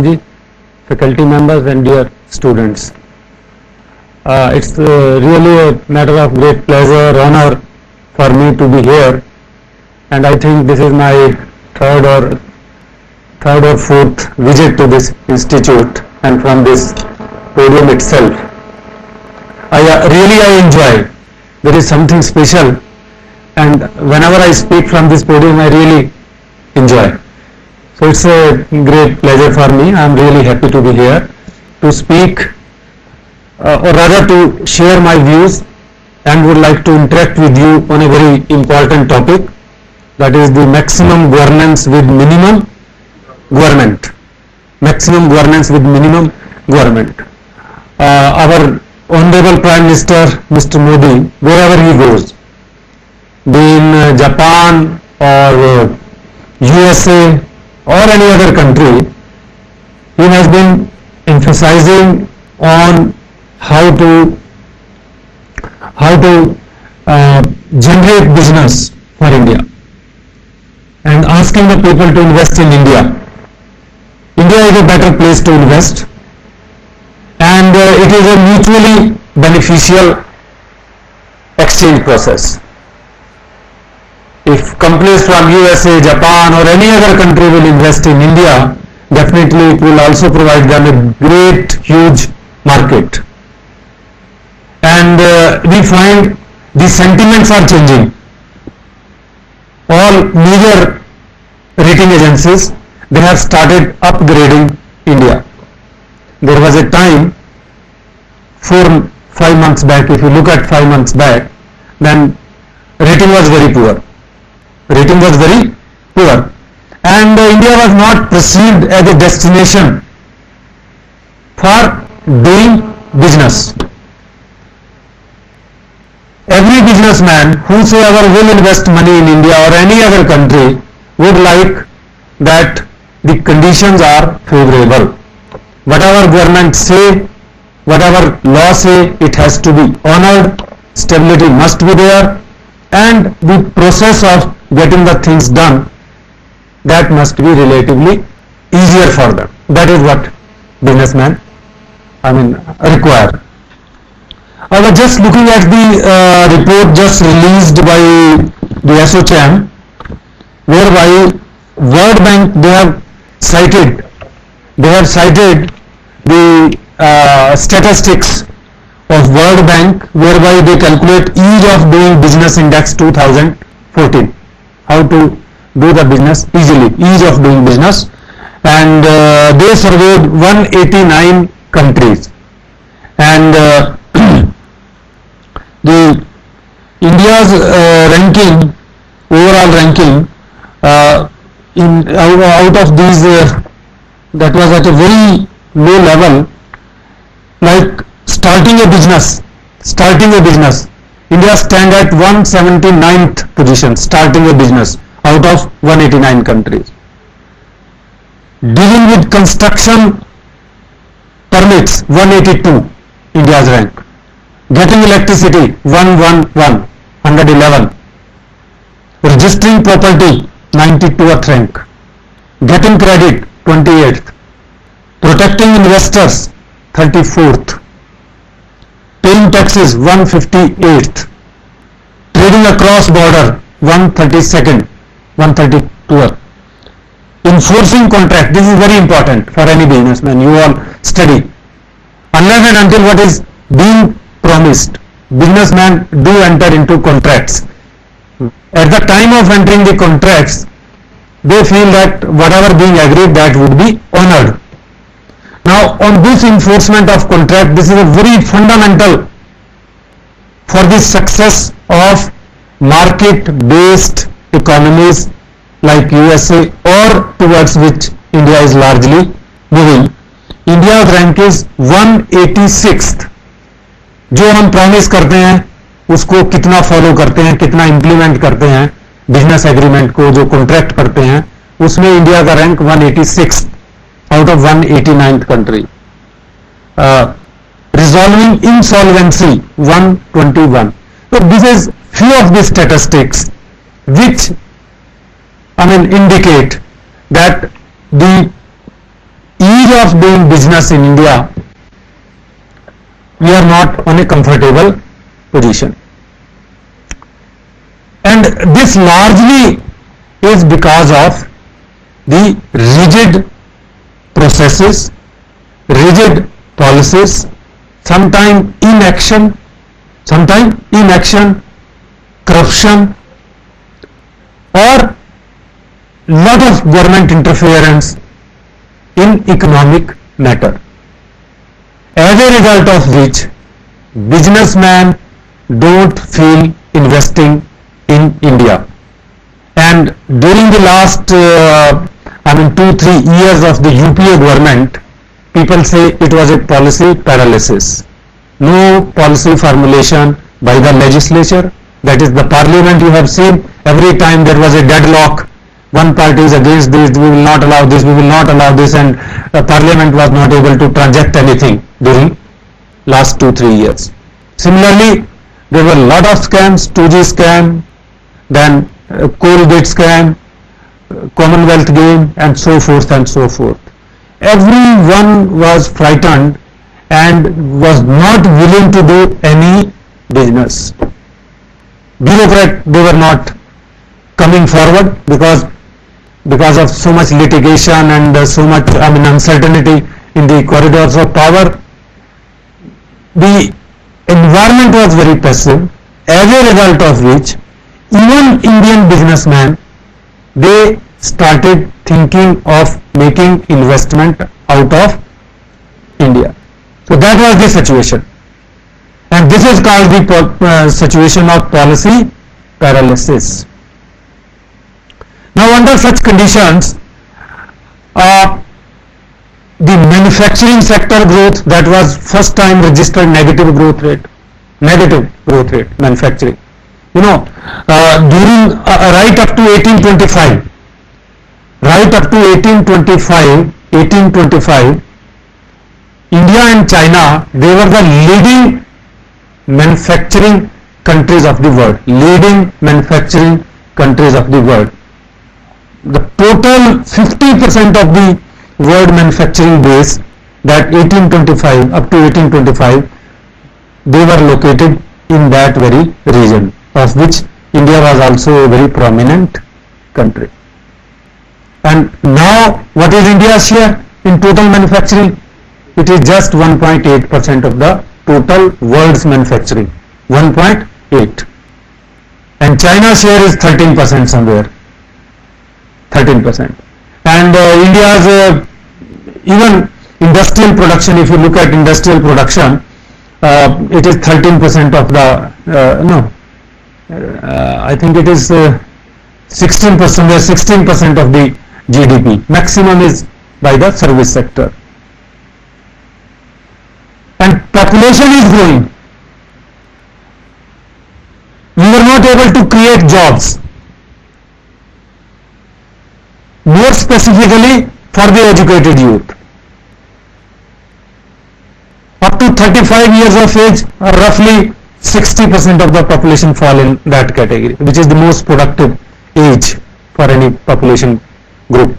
Ji, faculty members and dear students. It's really a matter of great pleasure, honor for me to be here, and I think this is my third or fourth visit to this institute and from this podium itself. I enjoy. There is something special, and whenever I speak from this podium, I really enjoy. So it's a great pleasure for me. I am really happy to be here to speak or rather to share my views and would like to interact with you on a very important topic, that is the maximum governance with minimum government. Maximum governance with minimum government. Our Honorable Prime Minister, Mr. Modi, wherever he goes, be in Japan or USA or any other country, he has been emphasizing on how to generate business for India and asking the people to invest in India. India is a better place to invest, and it is a mutually beneficial exchange process. If companies from USA, Japan or any other country will invest in India, definitely it will also provide them a great, huge market. And we find the sentiments are changing. All major rating agencies, they have started upgrading India. There was a time 5 months back, if you look at 5 months back, then rating was very poor. Rating was very poor, and India was not perceived as a destination for doing business. Every businessman whosoever will invest money in India or any other country would like that the conditions are favorable. Whatever government say, whatever law say, it has to be honored, stability must be there, and the process of getting the things done, that must be relatively easier for them. That is what businessmen require. I was just looking at the report just released by the ASSOCHAM, whereby World Bank they have cited the statistics of World Bank, whereby they calculate ease of doing business index 2014. How to do the business easily, ease of doing business, and they surveyed 189 countries, and the India's ranking, overall ranking, out of these, that was at a very low level. Like starting a business, India stand at 179th position, starting a business out of 189 countries. Dealing with construction permits, 182, India's rank. Getting electricity, 111. Registering property, 92th rank. Getting credit, 28th. Protecting investors, 34th. Paying taxes, 158th. Trading across border, 132nd. Enforcing contract, this is very important for any businessman. You all study. Unless and until what is being promised, businessmen do enter into contracts. At the time of entering the contracts, they feel that whatever being agreed, that would be honored. Now, on this enforcement of contract, this is a very fundamental for the success of market-based economies like USA or towards which India is largely moving. India's rank is 186th. जो हम promise करते हैं उसको कितना follow करते हैं, कितना implement करते हैं, बिजनेस एग्रीमेंट को जो कॉन्ट्रैक्ट करते हैं, उसमें इंडिया का rank 186 out of 189th country. Resolving insolvency, 121. So this is few of the statistics which indicate that the ease of doing business in India, we are not on a comfortable position. And this largely is because of the rigid processes, rigid policies, sometimes inaction, corruption, or lot of government interference in economic matter. As a result of which, businessmen don't feel investing in India. And during the last 2-3 years of the UPA government, people say it was a policy paralysis. No policy formulation by the legislature, that is the parliament. You have seen every time there was a deadlock. One party is against this, we will not allow this, we will not allow this, and parliament was not able to transact anything during last 2-3 years. Similarly, there were a lot of scams, 2G scam, then coal bid scam, Commonwealth game, and so forth and so forth. Everyone was frightened and was not willing to do any business. Bureaucrats, they were not coming forward because of so much litigation and so much uncertainty in the corridors of power. The environment was very passive, as a result of which even Indian businessmen, they started thinking of making investment out of India. So that was the situation, and this is called the situation of policy paralysis. Now, under such conditions, the manufacturing sector growth, that was first time registered negative growth rate, manufacturing. During right up to 1825, India and China, they were the leading manufacturing countries of the world. The total 50% of the world manufacturing base, that 1825 up to 1825, they were located in that very region, of which India was also a very prominent country. And now, what is India's share in total manufacturing? It is just 1.8% of the total world's manufacturing, 1.8. And China's share is 13% somewhere, 13%. And India's even industrial production, if you look at industrial production, it is 13% of the, I think it is 16% of the GDP. Maximum is by the service sector. And population is growing. We were not able to create jobs, more specifically for the educated youth. Up to 35 years of age, roughly 60% of the population fall in that category, which is the most productive age for any population group.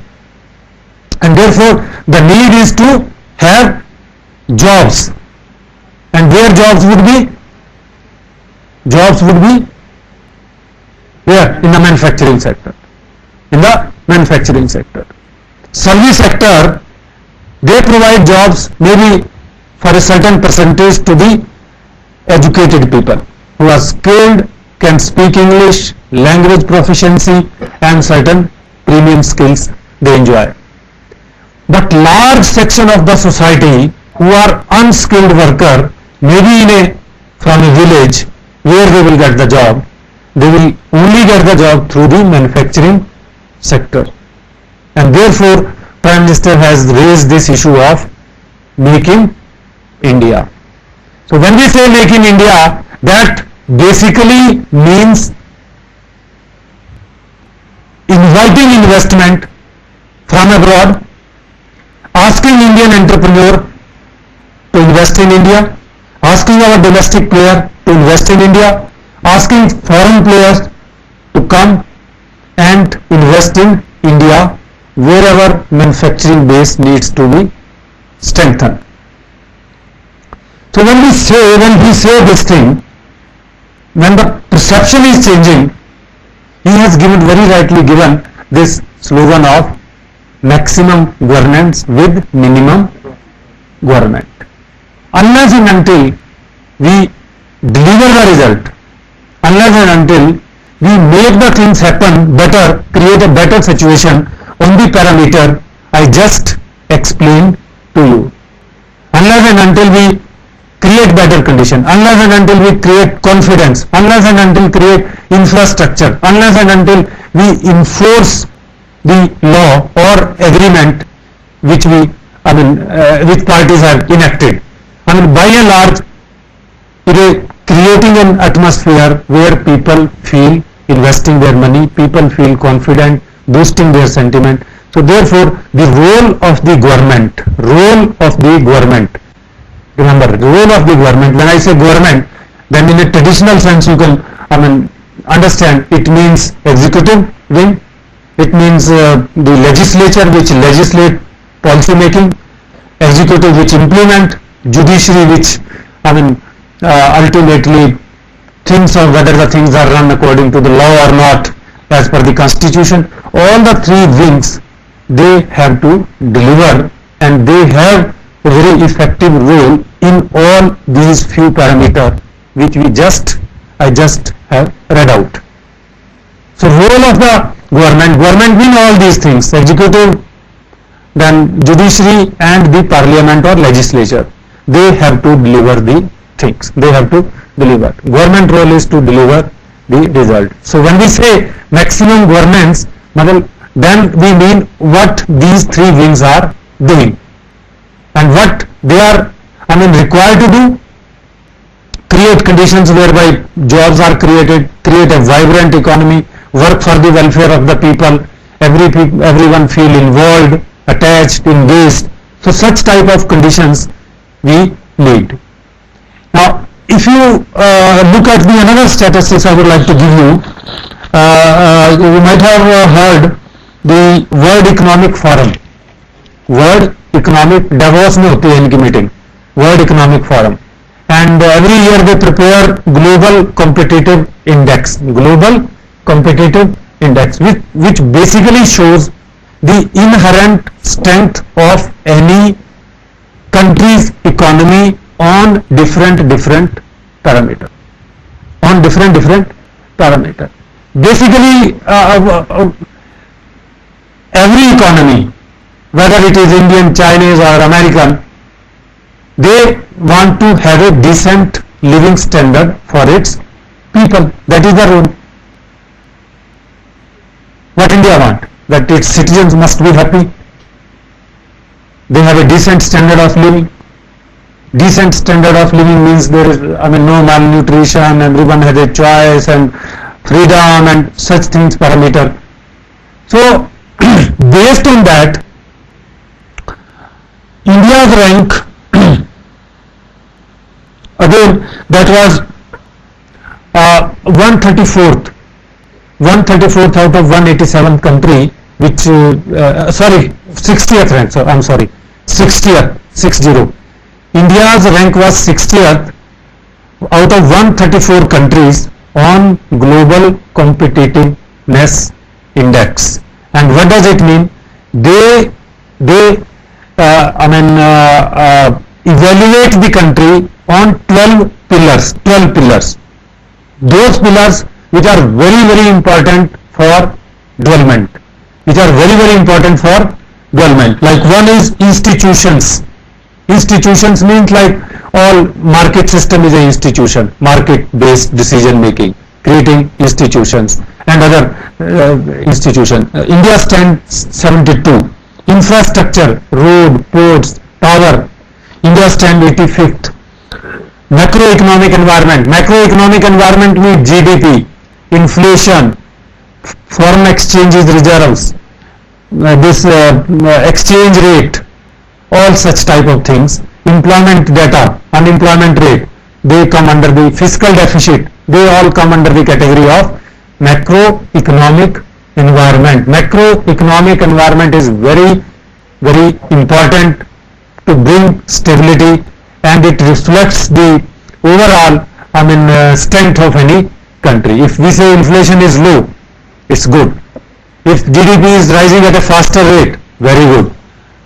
And therefore, the need is to have jobs. And where jobs would be? Where? In the manufacturing sector. Service sector, they provide jobs maybe for a certain percentage to the educated people who are skilled, can speak English, language proficiency, and certain premium skills they enjoy. But large section of the society who are unskilled worker, maybe from a village, where they will get the job? They will only get the job through the manufacturing sector. And therefore, Prime Minister has raised this issue of Make in India. So when we say Make in India, that basically means inviting investment from abroad, asking Indian entrepreneur to invest in India, asking our domestic player to invest in India, asking foreign players to come and invest in India wherever manufacturing base needs to be strengthened. So when we say this thing, when the perception is changing, he has very rightly given this slogan of maximum governance with minimum government. Unless and until we deliver the result, unless and until we make the things happen better, create a better situation on the parameter I just explained to you, unless and until we create better condition, unless and until we create confidence, unless and until create infrastructure, unless and until we enforce the law or agreement which which parties have enacted. By and large, creating an atmosphere where people feel investing their money, people feel confident, boosting their sentiment. So therefore, the role of the government, remember, the role of the government, when I say government, then in a traditional sense you can understand it means executive wing, it means the legislature which legislate policy making, executive which implement, judiciary which ultimately thinks of whether the things are run according to the law or not as per the constitution. All the three wings, they have to deliver, and they have a very effective role in all these few parameters which I just have read out. So role of the government means all these things: executive, then judiciary, and the parliament or legislature. They have to deliver the things. They have to deliver. Government role is to deliver the result. So when we say maximum governance, then we mean what these three wings are doing and what they are required to do: create conditions whereby jobs are created, create a vibrant economy, work for the welfare of the people, everyone feel involved, attached, engaged. So such type of conditions we need. Now, if you look at the another statistics I would like to give you, you might have heard the World Economic Forum. World Economic, Davos में होती है इनकी meeting, World Economic Forum, and every year they prepare Global Competitive Index, which basically shows the inherent strength of any country's economy on different parameters. Basically, every economy, whether it is Indian, Chinese or American, they want to have a decent living standard for its people. That is the rule. What India want? That its citizens must be happy. They have a decent standard of living. Decent standard of living means there is no malnutrition, everyone has a choice and freedom and such things parameter. So based on that, India's rank again, that was 134th out of 187 country, which 60th rank. So I'm sorry, 60th. India's rank was 60th out of 134 countries on Global Competitiveness Index. And what does it mean? They evaluate the country on 12 pillars. Those pillars which are very, very important for development. Like one is institutions. Institutions means like all market system is an institution, market-based decision making, creating institutions and other institutions. India stands 72. Infrastructure, road, ports, power, India stands 85th. Macroeconomic environment means GDP, inflation, foreign exchanges reserves, this exchange rate, all such type of things. Employment data, unemployment rate, they come under the fiscal deficit, they all come under the category of macroeconomic environment, macroeconomic environment is very, very important to bring stability, and it reflects the overall, strength of any country. If we say inflation is low, it's good. If GDP is rising at a faster rate, very good.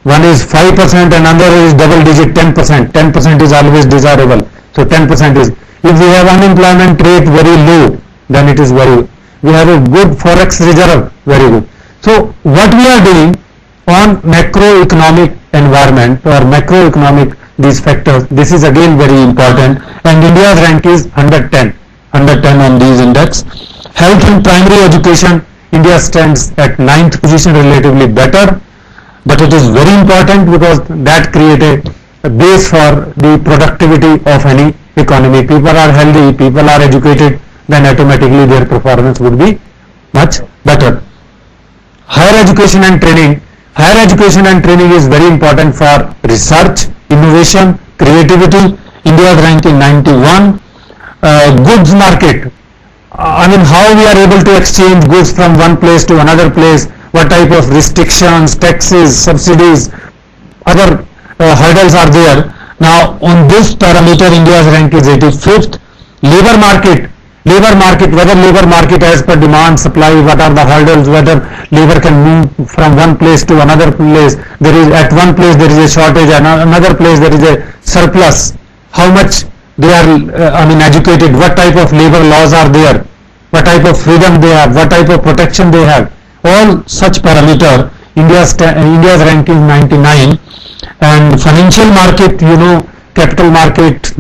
One is 5% and another is double digit 10%. 10% is always desirable. So 10% is. If we have unemployment rate very low, then it is very good. We have a good forex reserve, very good. So what we are doing on macroeconomic environment or macroeconomic these factors, this is again very important, and India's rank is 110 on these index. Health and primary education, India stands at 9th position, relatively better, but it is very important because that creates a base for the productivity of any economy. People are healthy, people are educated, then automatically their performance would be much better. Higher education and training. Higher education and training is very important for research, innovation, creativity. India's rank in 91. Goods market. How we are able to exchange goods from one place to another place, what type of restrictions, taxes, subsidies, other hurdles are there. Now on this parameter, India's rank is 85th. Labor market, whether labor market as per demand, supply, what are the hurdles, whether labor can move from one place to another place. There is, at one place there is a shortage, and another place there is a surplus. How much they are, educated, what type of labor laws are there, what type of freedom they have, what type of protection they have. All such parameter, India's rank is 99. And financial market, capital market,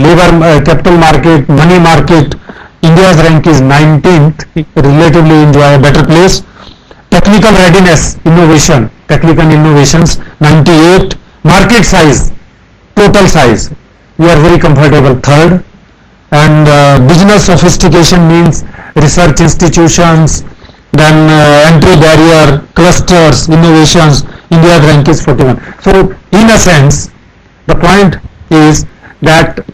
capital market, money market, India's rank is 19th, relatively enjoy a better place. Technical readiness, innovation, technical innovations, 98. Market size, total size, we are very comfortable, 3rd. And business sophistication means research institutions, then entry barrier, clusters, innovations, India's rank is 41. So in a sense, the point is that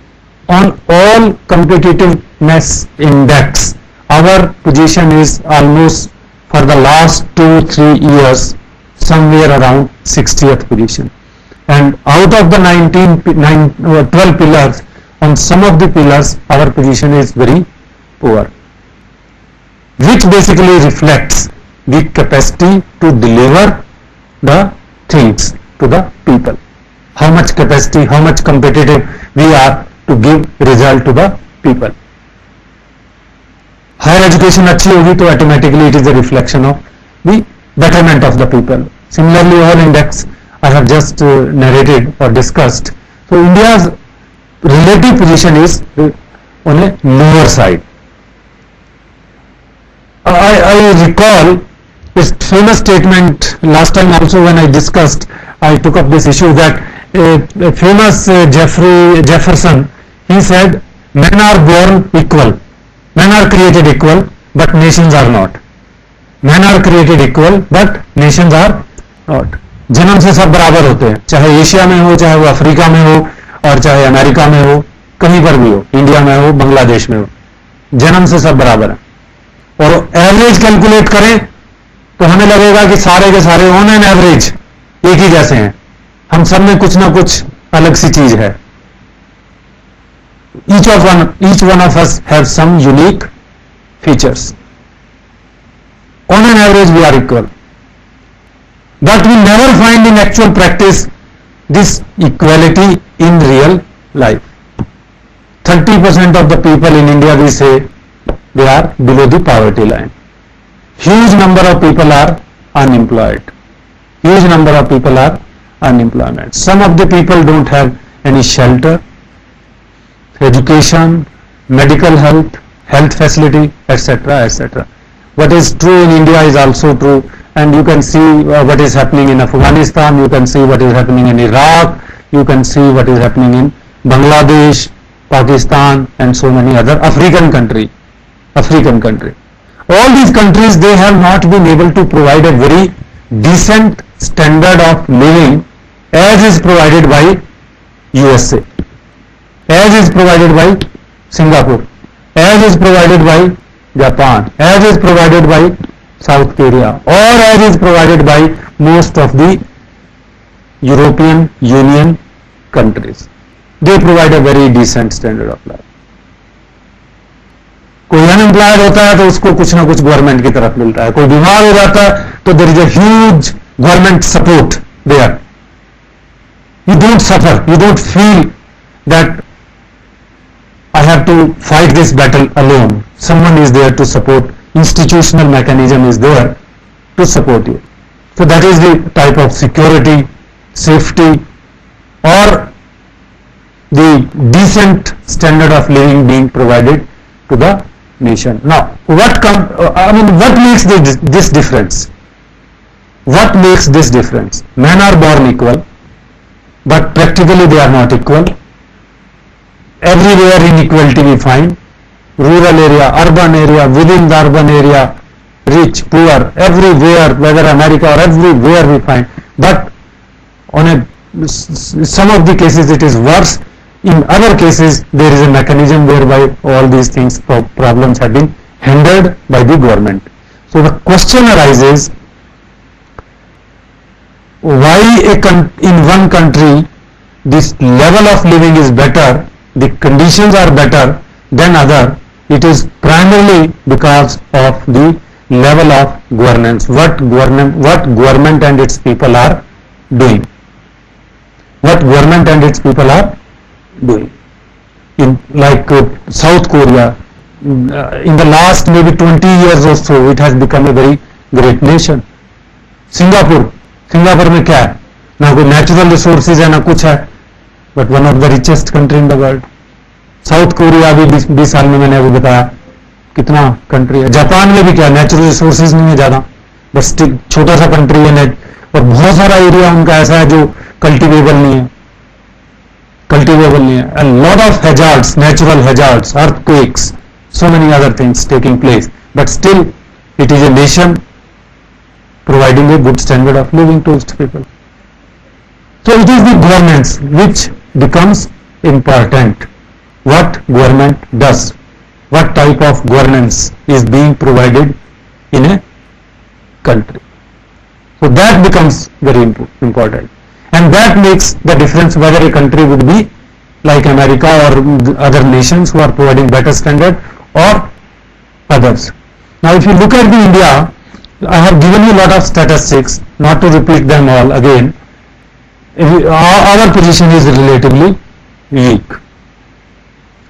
on all competitiveness index, our position is almost for the last 2-3 years somewhere around 60th position. And out of the 12 pillars, on some of the pillars our position is very poor, which basically reflects the capacity to deliver the things to the people. How much capacity, how much competitive we are to give result to the people. Higher education अच्छी होगी तो automatically it is a reflection of the betterment of the people. Similarly, all index I have just narrated or discussed. So India's relative position is on a lower side. I recall this famous statement last time also when I discussed, I took up this issue, that a famous Jefferson, he said, men are born equal, men are created equal, but nations are not. Men are created equal, but nations are not. जन्म से सब बराबर होते हैं, चाहे Asia में हो, चाहे वो अफ्रीका में हो, और चाहे अमेरिका में हो, कहीं पर भी हो, इंडिया में हो, बांग्लादेश में हो, जन्म से सब बराबर है. और एवरेज कैलकुलेट करें तो हमें लगेगा कि सारे के सारे ऑन एन एवरेज एक ही जैसे हैं. हम सब में कुछ ना कुछ अलग सी चीज है. each one of us have some unique features. On an average we are equal, but we never find in actual practice this equality in real life. 30% of the people in India, we say, they are below the poverty line. Huge number of people are unemployed. Huge number of people are unemployed. Some of the people don't have any shelter, education, medical health facility, etc., etc. What is true in India is also true, and you can see what is happening in Afghanistan, you can see what is happening in Iraq, you can see what is happening in Bangladesh, Pakistan, and so many other African country. All these countries, they have not been able to provide a very decent standard of living as is provided by USA, as is provided by Singapore, as is provided by Japan, as is provided by South Korea, or as is provided by most of the European Union countries. They provide a very decent standard of life. कोई unemployed होता है तो उसको कुछ ना कुछ government की तरफ मिलता है, कोई बीमार हो जाता है तो there is a huge government support there. You don't suffer, you don't feel that I have to fight this battle alone. Someone is there to support. Institutional mechanism is there to support you. So that is the type of security, safety, or the decent standard of living being provided to the nation. Now, what makes this difference? What makes this difference? Men are born equal, but practically they are not equal. Everywhere inequality we find. Rural area, urban area, within the urban area, rich, poor, everywhere, whether America or everywhere we find. But on some of the cases it is worse. In other cases there is a mechanism whereby all these things, problems have been handled by the government. So the question arises, why in one country this level of living is better, the conditions are better than other? It is primarily because of the level of governance, what government and its people are doing. What government and its people are doing. In like South Korea, in the last maybe 20 years or so, it has become a very great nation. Singapore में क्या है? ना कोई natural resources है, ना कुछ है, but one of the richest country in the world. South Korea अभी 20 साल में मैंने अभी बताया कितना कंट्री है. जापान में भी क्या, नेचुरल रिसोर्सेज नहीं है ज्यादा, बस छोटा सा कंट्री है, और बहुत सारा एरिया उनका ऐसा है जो कल्टिवेबल नहीं है. A lot of hazards, natural hazards, earthquakes, so many other things taking place, but still it is a nation providing a good standard of living to its people. So it is the governance which becomes important. What government does, what type of governance is being provided in a country. So that becomes very important, and that makes the difference whether a country would be like America or other nations who are providing better standard or others. Now if you look at the India, I have given you a lot of statistics, not to repeat them all again. Our position is relatively weak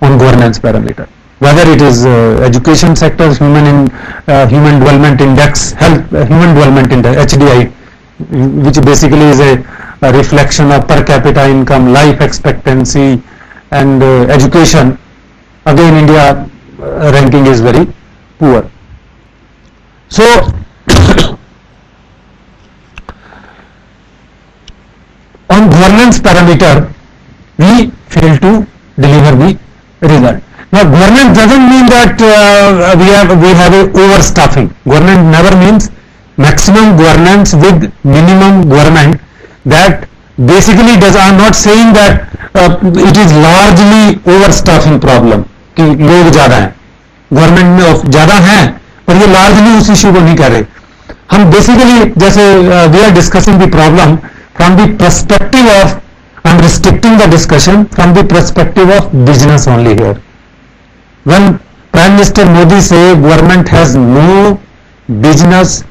on governance parameter, whether it is education sector, human development index, human development index, HDI, which basically is a reflection of per capita income, life expectancy, and education. Again, India ranking is very poor. So on governance parameter we fail to deliver the result. Now governance doesn't mean that we have a overstaffing. Government never means maximum governance with minimum government. That basically I'm not saying that it is largely overstaffing problem कि लोग ज़्यादा हैं, government में ज़्यादा हैं, पर ये largely उस इश्यू को नहीं कर रहे. हम basically जैसे we are discussing the problem from the perspective of, I'm restricting the discussion from the perspective of business only here. When Prime Minister Modi say government has no business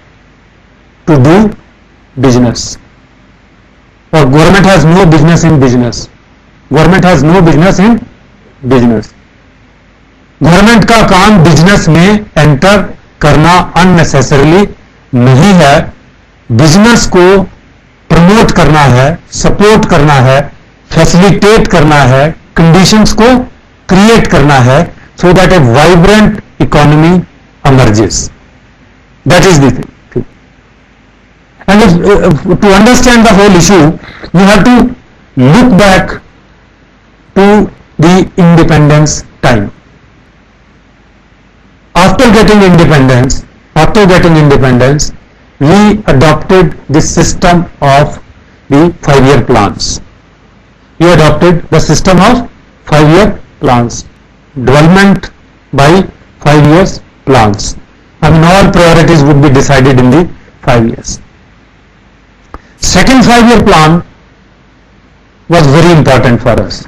to do business, or government has no business in business, government has no business in business. Government का काम business में enter करना unnecessarily नहीं है. Business को promote करना है, support करना है, फैसिलिटेट करना है, कंडीशंस को क्रिएट करना है, so that a vibrant economy emerges. That is the thing. And to understand the whole issue, you have to look back to the independence time. After getting independence, we adopted this system of the 5-year plans. We adopted the system of 5-year plans, development by 5 years plans. I mean, all priorities would be decided in the 5 years. Second 5-year plan was very important for us.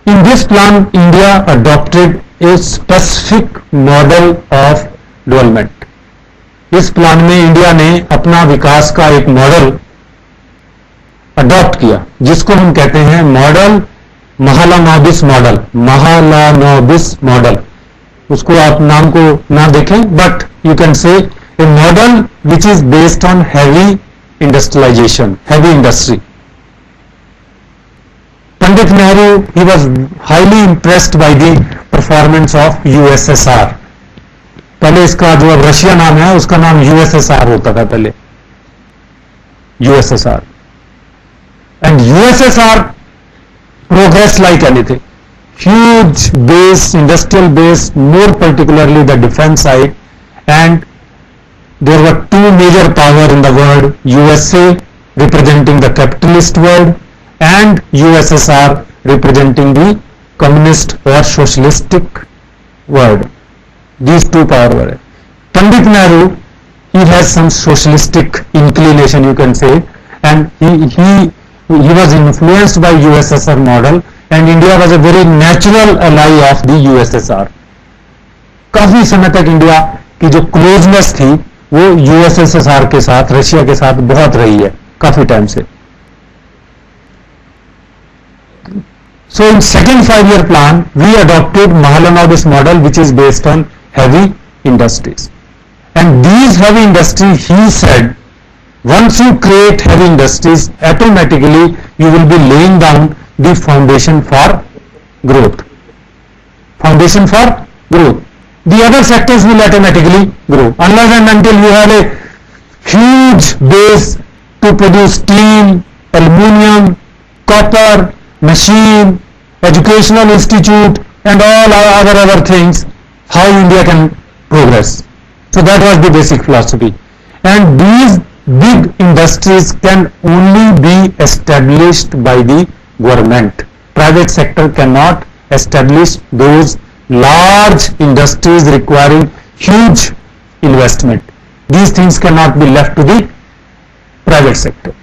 In this plan, India adopted a specific model of development. इस plan में India ने अपना विकास का एक model adopt किया, जिसको हम कहते हैं model Mahalanobis model. Mahalanobis model, उसको आप नाम को ना देखें, but you can say a model which is based on heavy industrialisation, heavy industry. Pandit Nehru, he was highly impressed by the performance of USSR. पहले इसका जो अब रशिया नाम है उसका नाम USSR होता था पहले, USSR. And USSR progressed like anything. Huge base, industrial base, more particularly the defense side, and there were two major powers in the world, USA representing the capitalist world and USSR representing the communist or socialistic world. These two powers were. Pandit Nehru, he has some socialistic inclination, you can say, and he was influenced by USSR model, and India was a very natural ally of the USSR. काफी समय तक India की जो closeness थी वो USSR के साथ, Russia के साथ बहुत रही है काफी टाइम से. So in second 5-year plan, we adopted Mahalanobis model, which is based on heavy industries. And these heavy industries, he said, once you create heavy industries, automatically you will be laying down the foundation for growth. Foundation for growth. The other sectors will automatically grow. Unless and until you have a huge base to produce steel, aluminium, copper, machine, educational institute, and all other things, how India can progress. So that was the basic philosophy. And these big industries can only be established by the government. Private sector cannot establish those large industries requiring huge investment. These things cannot be left to the private sector.